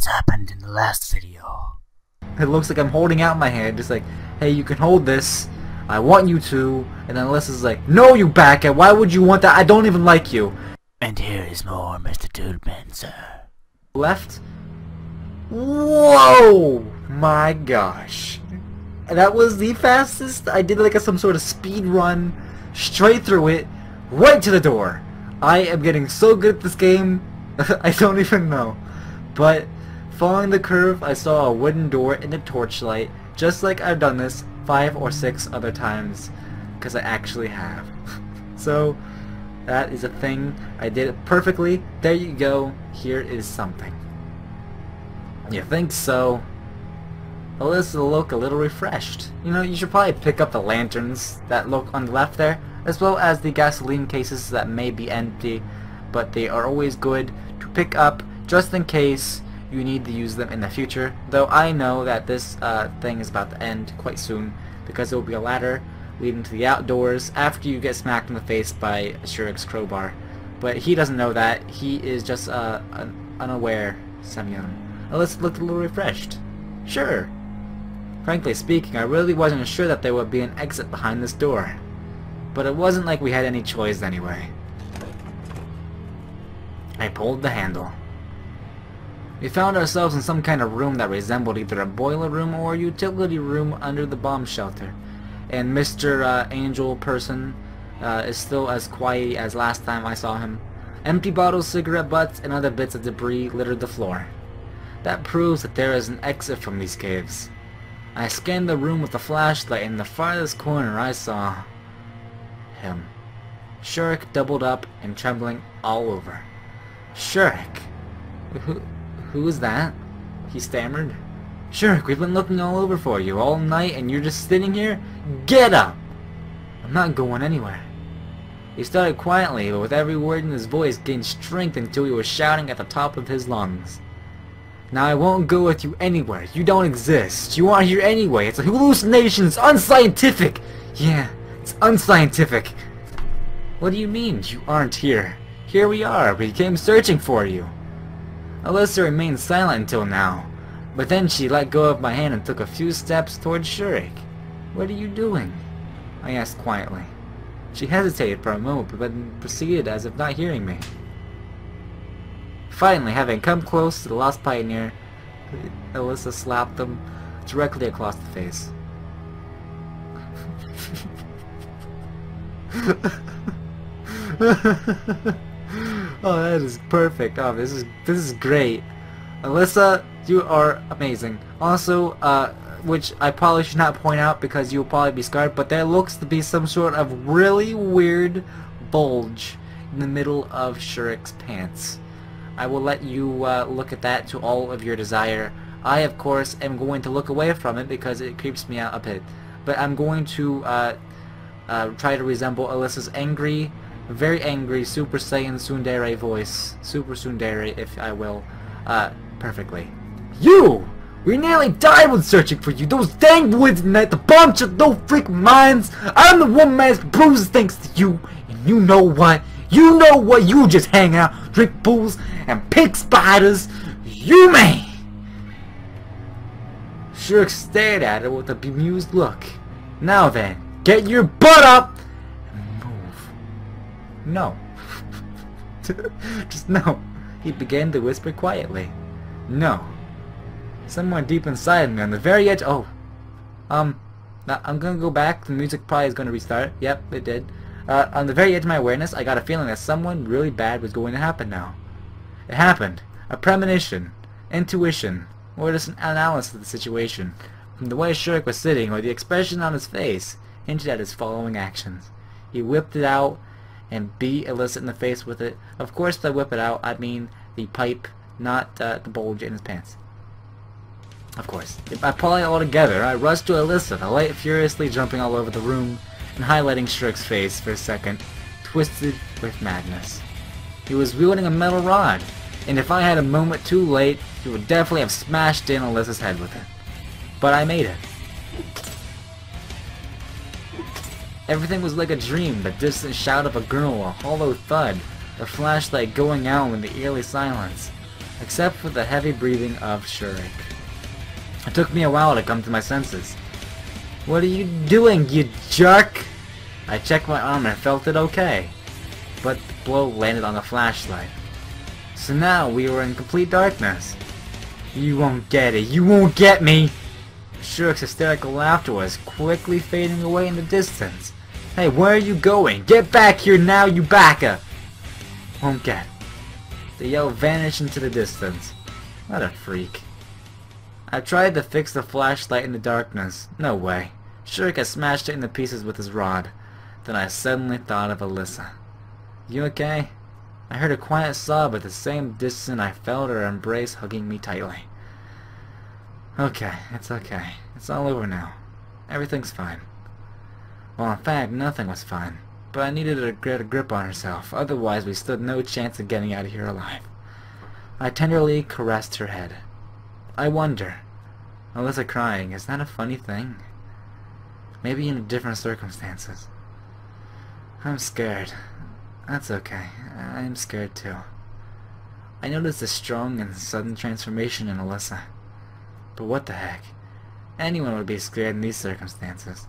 happened in the last video. It looks like I'm holding out my hand, just like, hey, you can hold this. I want you to. And then Alisa's like, no, you backhead. Why would you want that? I don't even like you. And here is more MrDudeManSir. Left. Whoa! My gosh. That was the fastest. I did like some sort of speed run. Straight through it. Right to the door. I am getting so good at this game. I don't even know. But following the curve, I saw a wooden door in the torchlight. Just like I've done this 5 or 6 other times. Because I actually have. So, that is a thing. I did it perfectly. There you go. Here is something. You think so? Alisa look a little refreshed. You know, you should probably pick up the lanterns that look on the left there, as well as the gasoline cases that may be empty, but they are always good to pick up just in case you need to use them in the future. Though I know that this thing is about to end quite soon, because there will be a ladder leading to the outdoors after you get smacked in the face by Shurik's crowbar. But he doesn't know that. He is just unaware Semyon. Alisa looked a little refreshed. Sure. Frankly speaking, I really wasn't sure that there would be an exit behind this door. But it wasn't like we had any choice anyway. I pulled the handle. We found ourselves in some kind of room that resembled either a boiler room or a utility room under the bomb shelter. And Mr. Angel person is still as quiet as last time I saw him. Empty bottles, cigarette butts, and other bits of debris littered the floor. That proves that there is an exit from these caves. I scanned the room with a flashlight, and in the farthest corner I saw him. Shurik doubled up and trembling all over. Shurik? Who is that? He stammered. Shurik, we've been looking all over for you all night and you're just sitting here? Get up! I'm not going anywhere. He started quietly, but with every word in his voice gained strength until he was shouting at the top of his lungs. Now I won't go with you anywhere. You don't exist. You aren't here anyway. It's a hallucination. It's unscientific. Yeah, it's unscientific. What do you mean you aren't here? Here we are. We came searching for you. Alisa remained silent until now, but then she let go of my hand and took a few steps towards Shurik. What are you doing? I asked quietly. She hesitated for a moment, but then proceeded as if not hearing me. Finally, having come close to the lost pioneer, Alisa slapped him directly across the face. Oh, that is perfect. Oh, this is great. Alisa, you are amazing. Also, which I probably should not point out because you'll probably be scarred, but there looks to be some sort of really weird bulge in the middle of Shurik's pants. I will let you look at that to all of your desire. I, of course, am going to look away from it because it creeps me out a bit. But I'm going to try to resemble Alisa's angry, very angry Super Saiyan Tsundere voice. Super Tsundere, if I will, perfectly. You! We nearly died when searching for you. Those dang woods tonight, the bomb shot no freak minds. I'm the one man's bruised thanks to you. And you know what? You know what? You just hang out, drink booze, and pick spiders. You may! Shurik stared at her with a bemused look. Now then, get your butt up and move. No. Just no. He began to whisper quietly. No. Somewhere deep inside me, on the very edge. Oh. Now I'm gonna go back. The music probably is gonna restart. Yep, it did. On the very edge of my awareness, I got a feeling that someone really bad was going to happen now. It happened. A premonition. Intuition. Or just an analysis of the situation. From the way Shurik was sitting, or the expression on his face, hinted at his following actions. He whipped it out, and beat Alisa in the face with it. Of course, by whip it out, I mean the pipe, not the bulge in his pants. Of course. If I pull it all together, I rushed to Alisa, the light furiously jumping all over the room, and highlighting Shurik's face for a second, twisted with madness. He was wielding a metal rod, and if I had a moment too late, he would definitely have smashed in Alisa's head with it. But I made it. Everything was like a dream, the distant shout of a girl, a hollow thud, the flashlight going out in the eerie silence. except for the heavy breathing of Shurik. It took me a while to come to my senses. "What are you doing, you jerk?" I checked my arm and felt it okay, but the blow landed on the flashlight. So now we were in complete darkness. "You won't get it. You won't get me!" Shurik's hysterical laughter was quickly fading away in the distance. "Hey, where are you going? Get back here now, you backa!" "Won't get." The yell vanished into the distance. What a freak. I tried to fix the flashlight in the darkness. No way. Shurik had smashed it into pieces with his rod. Then I suddenly thought of Alisa. "You okay?" I heard a quiet sob at the same distance I felt her embrace hugging me tightly. Okay. It's all over now. Everything's fine." Well, in fact, nothing was fine. But I needed her to get a grip on herself, otherwise we stood no chance of getting out of here alive. I tenderly caressed her head. I wonder, Alisa crying, is that a funny thing? Maybe in different circumstances. I'm scared. That's okay. I'm scared too. I noticed a strong and sudden transformation in Alisa. But what the heck? Anyone would be scared in these circumstances.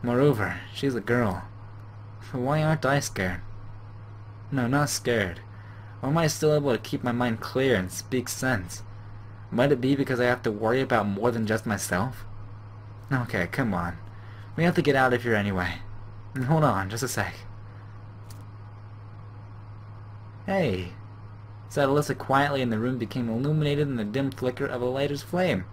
Moreover, she's a girl. So why aren't I scared? No, not scared. Why am I still able to keep my mind clear and speak sense? Might it be because I have to worry about more than just myself? Okay, come on. We have to get out of here anyway. Hold on, just a sec. Hey! Said Alisa quietly, and the room became illuminated in the dim flicker of a lighter's flame.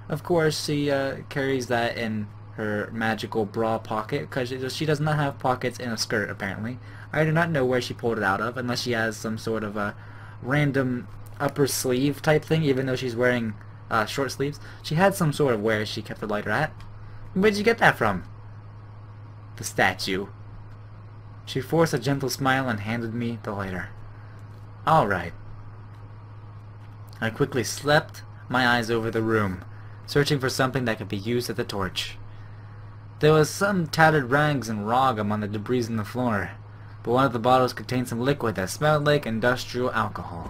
Of course, she carries that in her magical bra pocket, because she does not have pockets in a skirt, apparently. I do not know where she pulled it out of, unless she has some sort of a random upper sleeve type thing, even though she's wearing short sleeves. She had some sort of where she kept the lighter at. Where'd you get that from? The statue. She forced a gentle smile and handed me the lighter. Alright. I quickly swept my eyes over the room, searching for something that could be used as a torch. There was some tattered rags and rag among the debris on the floor, but one of the bottles contained some liquid that smelled like industrial alcohol.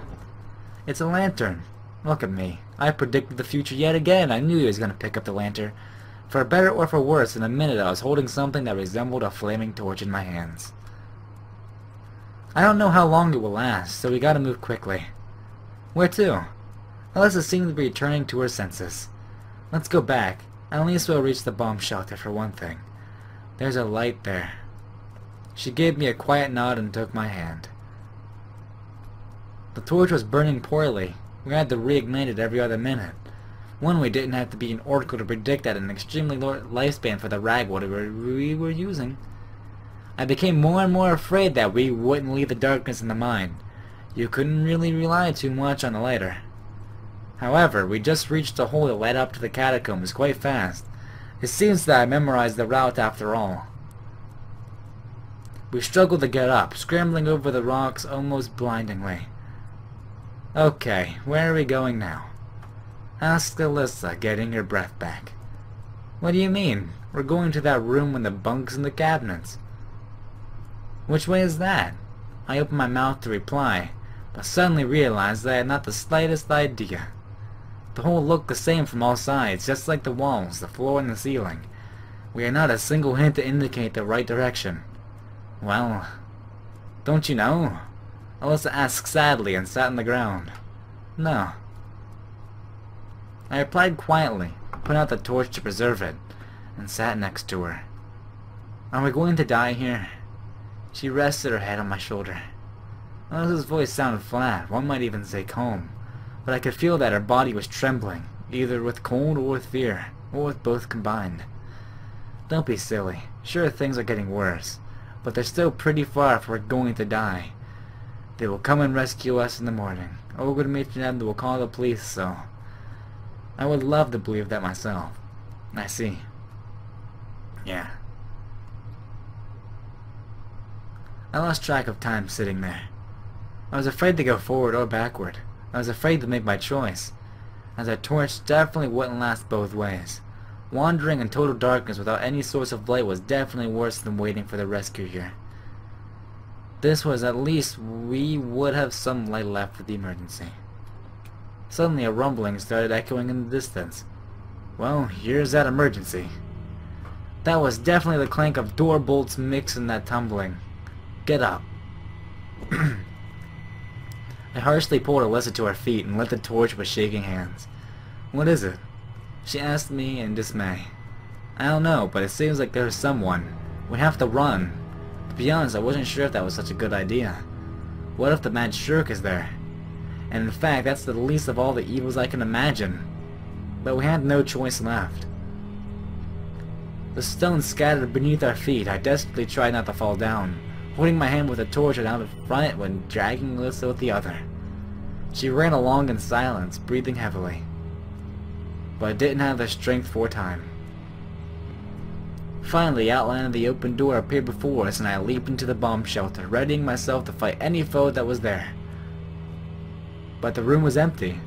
It's a lantern. Look at me. I predicted the future yet again. I knew he was going to pick up the lantern. For better or for worse, in a minute I was holding something that resembled a flaming torch in my hands. I don't know how long it will last, so we gotta move quickly. Where to? Alisa seemed to be returning to her senses. Let's go back. At least we'll reach the bomb shelter for one thing. There's a light there. She gave me a quiet nod and took my hand. The torch was burning poorly. We had to reignite it every other minute. One, we didn't have to be an oracle to predict that an extremely low lifespan for the ragwood we were using. I became more and more afraid that we wouldn't leave the darkness in the mine. You couldn't really rely too much on the lighter. However, we just reached the hole that led up to the catacombs quite fast. It seems that I memorized the route after all. We struggled to get up, scrambling over the rocks almost blindingly. Okay, where are we going now? Asked Alisa, getting her breath back. What do you mean? We're going to that room with the bunks and the cabinets. Which way is that? I opened my mouth to reply, but suddenly realized that I had not the slightest idea. The hole looked the same from all sides, just like the walls, the floor, and the ceiling. We had not a single hint to indicate the right direction. Well, don't you know? Alisa asked sadly and sat on the ground. No. I replied quietly, put out the torch to preserve it, and sat next to her. Are we going to die here? She rested her head on my shoulder. Alisa's voice sounded flat, one might even say calm, but I could feel that her body was trembling, either with cold or with fear, or with both combined. Don't be silly. Sure, things are getting worse, but they're still pretty far if we're going to die. They will come and rescue us in the morning. Old Matron will call the police, so... I would love to believe that myself. I see. Yeah. I lost track of time sitting there. I was afraid to go forward or backward. I was afraid to make my choice, as a torch definitely wouldn't last both ways. Wandering in total darkness without any source of light was definitely worse than waiting for the rescue here. This was at least we would have some light left for the emergency. Suddenly a rumbling started echoing in the distance. Well, here's that emergency. That was definitely the clank of door bolts mixed in that tumbling. Get up. I harshly pulled Alisa to her feet and lit the torch with shaking hands. What is it? She asked me in dismay. I don't know, but it seems like there's someone. We have to run. To be honest, I wasn't sure if that was such a good idea. What if the mad Shirk is there? And in fact, that's the least of all the evils I can imagine. But we had no choice left. The stones scattered beneath our feet. I desperately tried not to fall down, holding my hand with a torch out in front when dragging Alisa with the other. She ran along in silence, breathing heavily. But I didn't have the strength for time. Finally, the outline of the open door appeared before us, and I leaped into the bomb shelter, readying myself to fight any foe that was there. But the room was empty.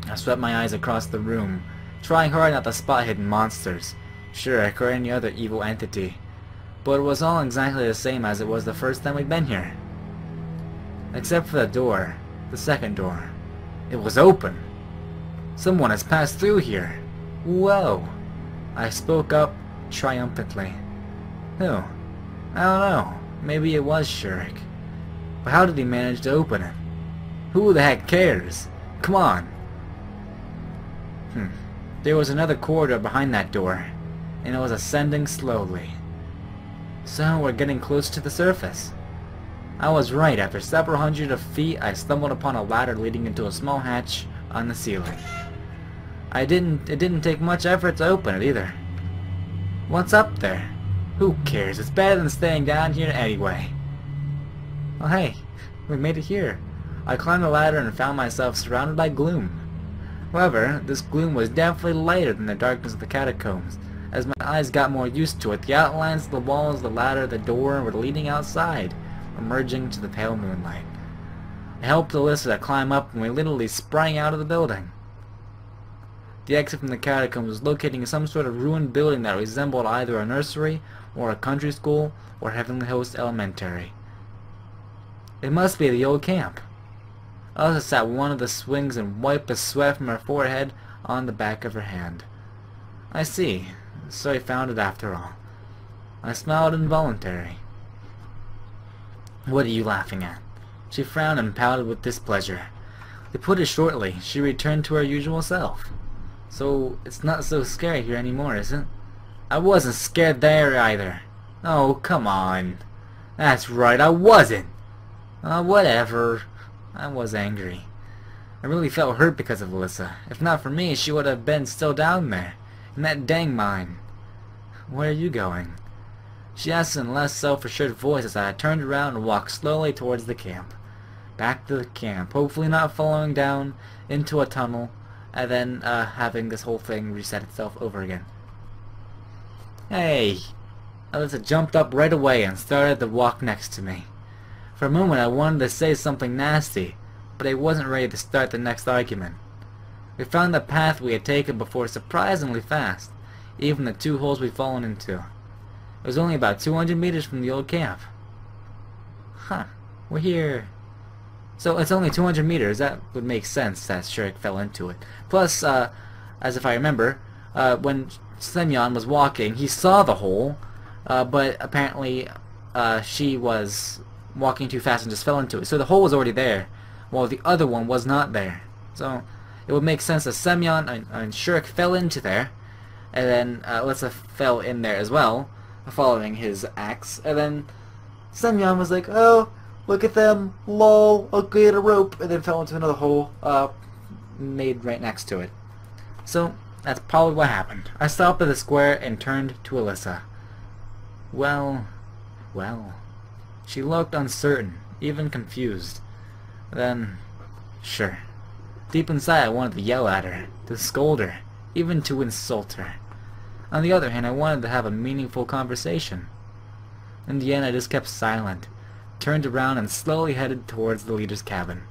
I swept my eyes across the room, trying hard not to spot hidden monsters, Shirk or any other evil entity. But it was all exactly the same as it was the first time we'd been here. Except for the door, the second door. It was open. Someone has passed through here. Whoa. I spoke up triumphantly. Who? I don't know. Maybe it was Shirk. But how did he manage to open it? Who the heck cares? Come on. There was another corridor behind that door, and it was ascending slowly. So we're getting close to the surface. I was right. After several hundred of feet, I stumbled upon a ladder leading into a small hatch on the ceiling. It didn't take much effort to open it either. What's up there? Who cares? It's better than staying down here anyway. Oh hey, we made it here. I climbed the ladder and found myself surrounded by gloom. However, this gloom was definitely lighter than the darkness of the catacombs. As my eyes got more used to it, the outlines of the walls, the ladder, the door were leading outside, emerging to the pale moonlight. I helped Alisa to climb up and we literally sprang out of the building. The exit from the catacombs was located in some sort of ruined building that resembled either a nursery, or a country school, or Heavenly Host Elementary. It must be the old camp. Alisa sat one of the swings and wiped the sweat from her forehead on the back of her hand. I see. So I found it after all. I smiled involuntarily. What are you laughing at? She frowned and pouted with displeasure. To put it shortly, she returned to her usual self. So it's not so scary here anymore, is it? I wasn't scared there either. Oh, come on. That's right, I wasn't. Whatever. I was angry. I really felt hurt because of Alisa. If not for me, she would have been still down there, in that dang mine. Where are you going? She asked in a less self-assured voice as I turned around and walked slowly towards the camp. Back to the camp, hopefully not falling down into a tunnel, and then having this whole thing reset itself over again. Hey! Alisa jumped up right away and started to walk next to me. For a moment I wanted to say something nasty, but I wasn't ready to start the next argument. We found the path we had taken before surprisingly fast, even the 2 holes we'd fallen into. It was only about 200 meters from the old camp. Huh, we're here. So it's only 200 meters, that would make sense that Shirk fell into it. Plus, as if I remember, when Semyon was walking, he saw the hole, but apparently she was walking too fast and just fell into it. So the hole was already there, while the other one was not there. So it would make sense that Semyon and Shirk fell into there, and then Alisa fell in there as well, following his axe, and then Semyon was like, oh, look at them, lol, I'll get a rope, and then fell into another hole made right next to it. So that's probably what happened. I stopped at the square and turned to Alisa. Well. She looked uncertain, even confused. Then, sure. Deep inside I wanted to yell at her, to scold her, even to insult her. On the other hand, I wanted to have a meaningful conversation. In the end, I just kept silent, turned around and slowly headed towards the leader's cabin.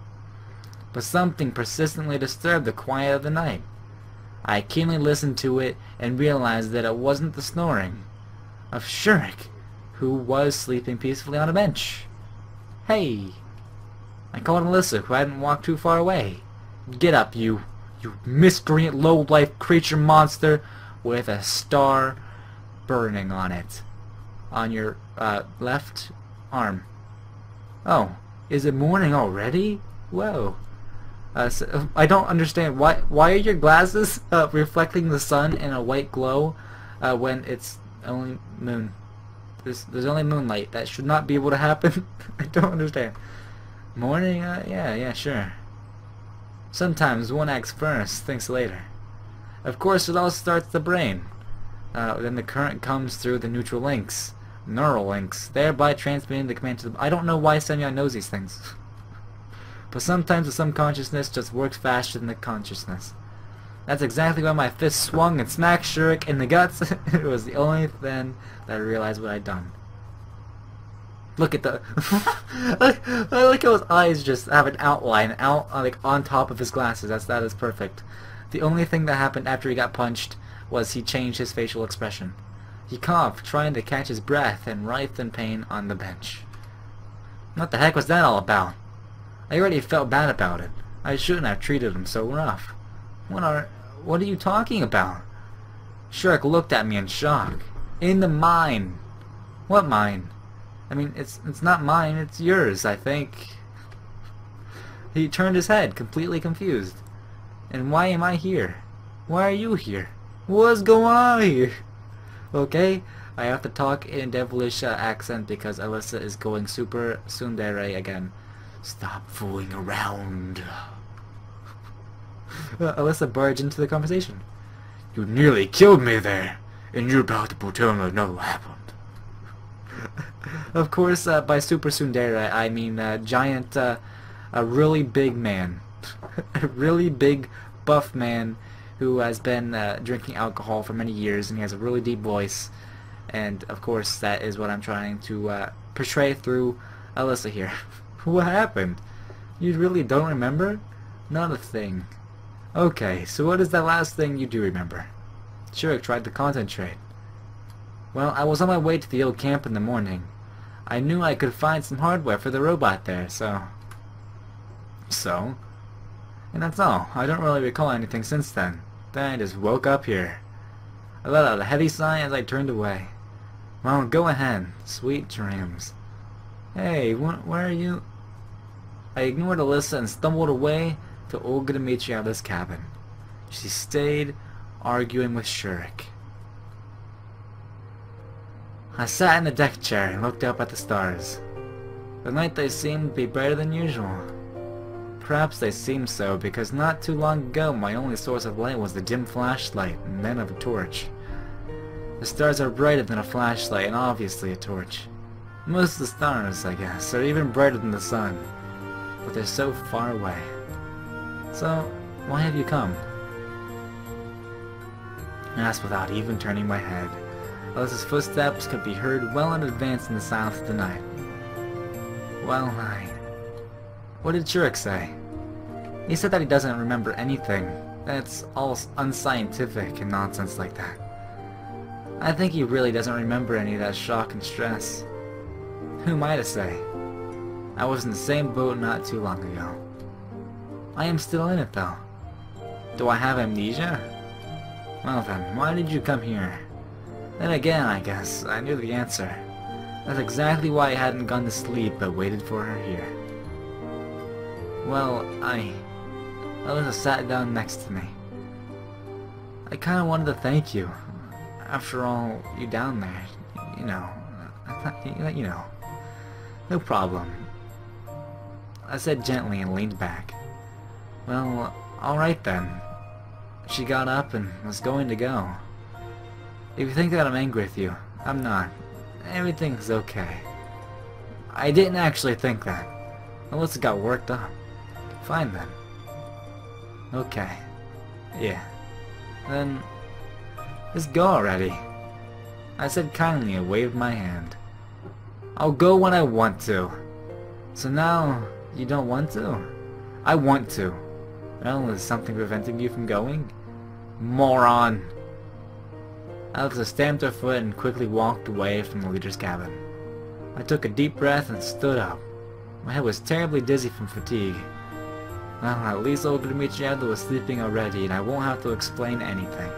But something persistently disturbed the quiet of the night. I keenly listened to it and realized that it wasn't the snoring of Shirk, who was sleeping peacefully on a bench. Hey! I called Alisa, who hadn't walked too far away. Get up, you miscreant low-life creature monster with a star burning on it. On your left arm. Oh, is it morning already? Whoa. So, I don't understand why are your glasses reflecting the sun in a white glow when it's only moon. There's only moonlight. That should not be able to happen. I don't understand. Morning? Yeah, sure. Sometimes one acts first, thinks later. Of course, it all starts the brain. Then the current comes through the neural links, thereby transmitting the command to the... I don't know why Semyon knows these things. But sometimes the subconsciousness just works faster than the consciousness. That's exactly why my fist swung and smacked Shurik in the guts. It was the only thing that I realized what I'd done. Look at the... I like how his eyes just have an outline like on top of his glasses. That is perfect. The only thing that happened after he got punched was he changed his facial expression. He coughed, trying to catch his breath, and writhed in pain on the bench. What the heck was that all about? I already felt bad about it. I shouldn't have treated him so rough. What are you talking about? Shurik looked at me in shock. In the mine. What mine? I mean, it's not mine, it's yours, I think. He turned his head, completely confused. And why am I here? Why are you here? What's going on here? Okay, I have to talk in a devilish accent because Alisa is going super tsundere again. Stop fooling around. Alisa barged into the conversation. You nearly killed me there, and you're about to pretend like nothing happened. Of course, by super tsundere, I mean giant, a really big man. A really big, buff man who has been drinking alcohol for many years, and he has a really deep voice. And, of course, that is what I'm trying to portray through Alisa here. What happened? You really don't remember? Not a thing. Okay, so what is that last thing you do remember? Shurik tried to concentrate. Well, I was on my way to the old camp in the morning. I knew I could find some hardware for the robot there, so... And that's all. I don't really recall anything since then. Then I just woke up here. I let out a heavy sigh as I turned away. Well, go ahead. Sweet dreams. Hey, where are you? I ignored Alisa and stumbled away to Olga Dmitrievna's cabin. She stayed arguing with Shurik. I sat in the deck chair and looked up at the stars. The night they seemed to be brighter than usual. Perhaps they seemed so because not too long ago my only source of light was the dim flashlight and then of a torch. The stars are brighter than a flashlight and obviously a torch. Most of the stars, I guess, are even brighter than the sun, but they're so far away. So, why have you come? I asked without even turning my head. Alisa's footsteps could be heard well in advance in the silence of the night. Well, what did Shurik say? He said that he doesn't remember anything. That's all unscientific and nonsense like that. I think he really doesn't remember any of that shock and stress. Who am I to say? I was in the same boat not too long ago. I am still in it though. Do I have amnesia? Well then, why did you come here? Then again, I guess, I knew the answer. That's exactly why I hadn't gone to sleep but waited for her here. Well, Alisa sat down next to me. I kinda wanted to thank you. After all, you down there, you know, no problem. I said gently and leaned back. Well, alright then. She got up and was going to go. If you think that I'm angry with you, I'm not. Everything's okay. I didn't actually think that. Alisa got worked up. Fine then. Okay. Yeah. Then, just go already. I said kindly and waved my hand. I'll go when I want to. So now, you don't want to? I want to. Well, is something preventing you from going? Moron! Alisa stamped her foot and quickly walked away from the leader's cabin. I took a deep breath and stood up. My head was terribly dizzy from fatigue. Well, at least old Dimitriado was sleeping already and I won't have to explain anything.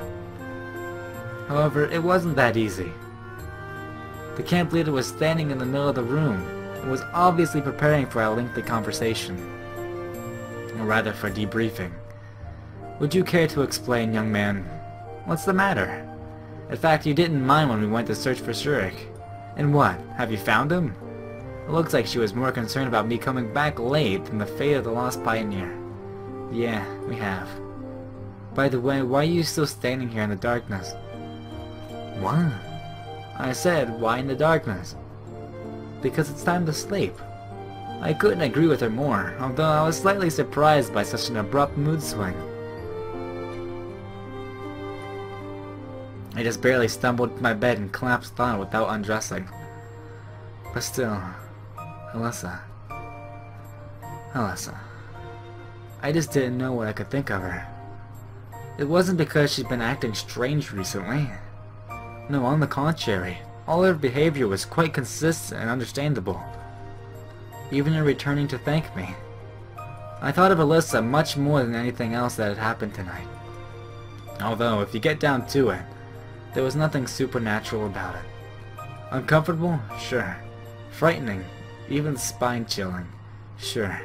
However, it wasn't that easy. The camp leader was standing in the middle of the room and was obviously preparing for a lengthy conversation. Or rather, for debriefing. Would you care to explain, young man? What's the matter? In fact, you didn't mind when we went to search for Zurich. And what? Have you found him? It looks like she was more concerned about me coming back late than the fate of the lost pioneer. Yeah, we have. By the way, why are you still standing here in the darkness? What? I said, why in the darkness? Because it's time to sleep. I couldn't agree with her more, although I was slightly surprised by such an abrupt mood swing. I just barely stumbled to my bed and collapsed on it without undressing. But still, Alisa. I just didn't know what I could think of her. It wasn't because she'd been acting strange recently. No, on the contrary, all her behavior was quite consistent and understandable. Even in returning to thank me. I thought of Alisa much more than anything else that had happened tonight. Although, if you get down to it, there was nothing supernatural about it. Uncomfortable? Sure. Frightening? Even spine-chilling? Sure.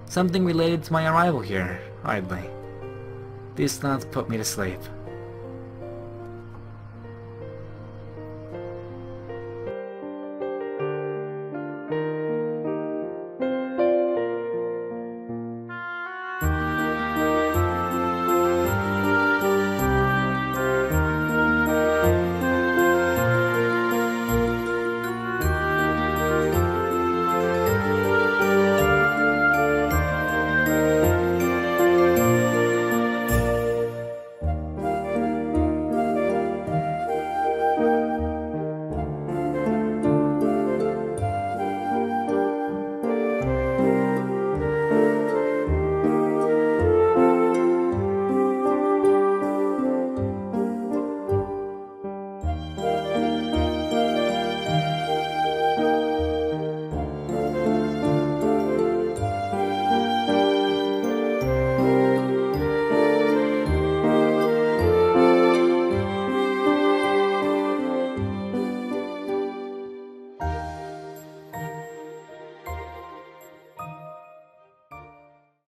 Something related to my arrival here? Hardly. These thoughts put me to sleep.